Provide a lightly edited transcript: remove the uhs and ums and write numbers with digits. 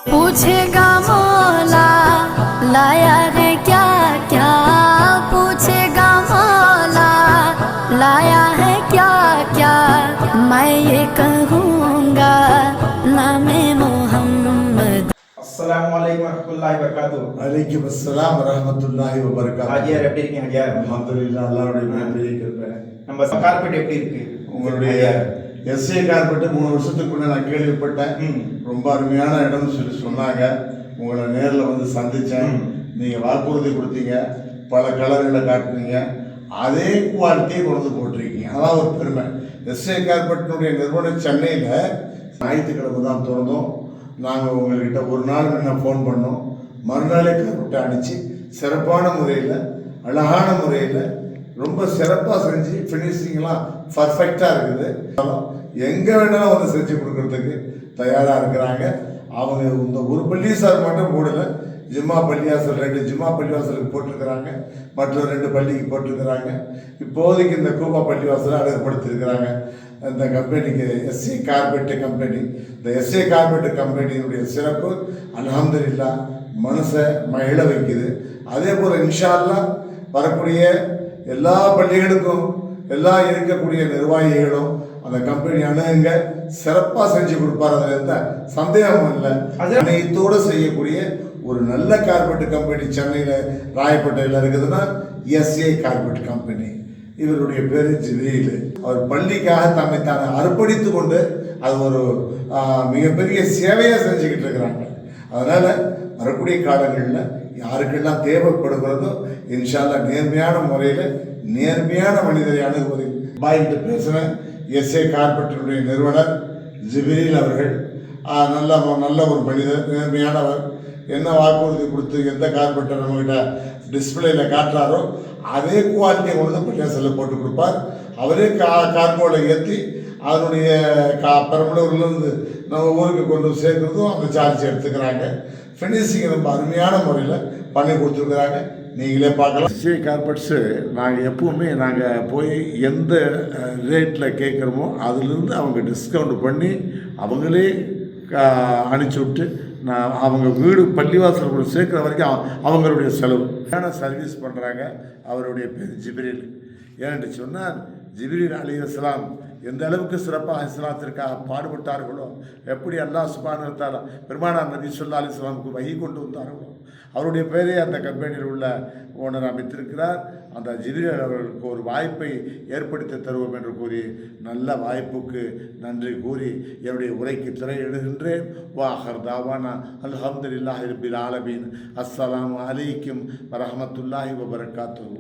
पूछेगा मौला लाया रे क्या क्या, पूछेगा मौला लाया है क्या क्या, मैं ये कहूँगा नामे मोहम्मद। अस्सलामुअलैकुम வரஹ்மத்துல்லாஹி வபரகாத்துஹு. அலைக்கும் அஸ்ஸலாம் வரஹ்மத்துல்லாஹி வபரகாத்துஹு. ஹாஜியார் எப்படி இருக்கீங்க ஹாஜியார்? அல்ஹம்துலில்லாஹ், அல்லாஹ்வுடைய பெரிய கிருபை. நம்ம கார்பெட் எப்படி இருக்கு உங்களுடைய எஸ்ஏ கார்பெட் 3 வருஷத்துக்கு முன்னே நான் கேள்விப்பட்டேன். ரொம்ப அருமையான இடம்னு சொல்லி சொன்னாங்க. உங்களை நேரில் வந்து சந்தித்தேன். நீங்கள் வாக்குறுதி கொடுத்தீங்க, பல கலர்களை காட்டினீங்க, அதே குவாலிட்டியை கொண்டு போட்டிருக்கீங்க. அதான் ஒரு பெருமை. எஸ்ஏ கார்பெட்டினுடைய நிறுவனம் சென்னையில் ஞாயிற்றுக்கிழமை தான் திறந்தோம். நாங்கள் உங்கள்கிட்ட ஒரு நாள் முன்ன ஃபோன் பண்ணோம். மறுநாளே கார்பெட்டை அடித்து சிறப்பான முறையில், அழகான முறையில், ரொம்ப சிறப்பாக செஞ்சு ஃபினிஷிங்லாம் பர்ஃபெக்டாக இருக்குது. எங்கே வேணாலும் வந்து செஞ்சு கொடுக்கறதுக்கு தயாராக இருக்கிறாங்க. அவங்க இந்த ஒரு பள்ளிவாசல் மட்டும் போடலை, ஜிம்மா பள்ளிவாசல் 2 ஜிம்மா பள்ளிவாசலுக்கு போட்டிருக்கிறாங்க, மற்ற 2 பள்ளிக்கு போட்டிருக்கிறாங்க. இப்போதைக்கு இந்த கூபா பள்ளிவாசலை அழகுபடுத்தியிருக்கிறாங்க. இந்த கம்பெனிக்கு எஸ்ஏ கார்பெட் கம்பெனி, இந்த எஸ்ஏ கார்பெட் கம்பெனியினுடைய சிறப்பு அல்ஹம்துலில்லாஹ் மனசை மகிழ வைக்குது. அதே போல் இன்ஷா அல்லாஹ் வரக்கூடிய எல்லா பள்ளிகளுக்கும் எல்லா இருக்கக்கூடிய நிர்வாகிகளும் அந்த கம்பெனி அணுகுங்க, சிறப்பாக செஞ்சு கொடுப்பார். அதில் எந்த சந்தேகமும் இல்லை. அனைத்தோடு செய்யக்கூடிய ஒரு நல்ல கார்பெட் கம்பெனி சென்னையில் ராயப்பேட்டையில் இருக்குதுன்னா எஸ்ஏ கார்பெட் கம்பெனி. இவருடைய பேர் ஜிப்ரீல். அவர் பள்ளிக்காக தன்னை தானே அர்ப்பணித்து கொண்டு அது ஒரு மிகப்பெரிய சேவையாக செஞ்சுக்கிட்டு இருக்கிறாங்க. அதனால் வரக்கூடிய காலங்களில் யாருக்கெல்லாம் தேவைப்படுகிறதோ இன்ஷா அல்லாஹ் நேர்மையான முறையில் நேர்மையான மனிதரை அணுகுவதில் பாய்கிட்டு பேசுகிறேன். எஸ்ஏ கார்பெட்டினுடைய நிறுவனர் ஜிப்ரீல் அவர்கள் நல்ல ஒரு மனிதர், நேர்மையானவர். என்ன வாக்குறுதி கொடுத்து எந்த கார்பெட்டை நம்மகிட்ட டிஸ்பிளேயில் காட்டுறாரோ அதே குவாலிட்டியை கொண்டு பள்ளிவாசலில் போட்டு கொடுப்பார். அவரே கார்கோவில் ஏற்றி அதனுடைய பெரம்பலூர்லேருந்து நம்ம ஊருக்கு கொண்டு சேர்க்குறதும் அந்த சார்ஜ் எடுத்துக்கிறாங்க. ஃபினிஷிங் ரொம்ப அருமையான முறையில் பண்ணி கொடுத்துருக்குறாங்க. நீங்களே பார்க்கலாம். எஸ்ஏ கார்பெட்ஸு நாங்கள் எப்போவுமே நாங்கள் போய் எந்த ரேட்டில் கேட்குறோமோ அதிலிருந்து அவங்க டிஸ்கவுண்ட் பண்ணி அவங்களே அனுப்பிச்சி விட்டு அவங்க வீடு பள்ளிவாசல் சேர்க்குற வரைக்கும் அவங்களுடைய செலவு சர்வீஸ் பண்ணுறாங்க. அவருடைய பேர் ஜிப்ரீல். ஏன்னு சொன்னால் ஜிப்ரீல் அலைஹிஸ்ஸலாம் எந்த அளவுக்கு சிறப்பாக இஸ்லாத்திற்காக பாடுபட்டார்களோ, எப்படி அல்லாஹ் சுப்ஹானஹு வ தஆலா பெருமானார் நபி ஸல்லல்லாஹு அலைஹி வஸல்லம் வஹி கொண்டு வந்தார்களோ அவருடைய பேரே அந்த கம்பெனியில் உள்ள ஓனர் அமைத்திருக்கிறார். அந்த ஜிப்ரீல் அவர்களுக்கு ஒரு வாய்ப்பை ஏற்படுத்தி தருவோம் என்று கூறி நல்ல வாய்ப்புக்கு நன்றி கூறி என்னுடைய உரைக்கு திரையிடுகின்றேன். வாஹர் தாவானா அல்ஹம்துலில்லாஹி ரப்பில் ஆலமீன். அஸ்ஸலாமு அலைக்கும் வரஹ்மத்துல்லாஹி வபரகாத்துஹு.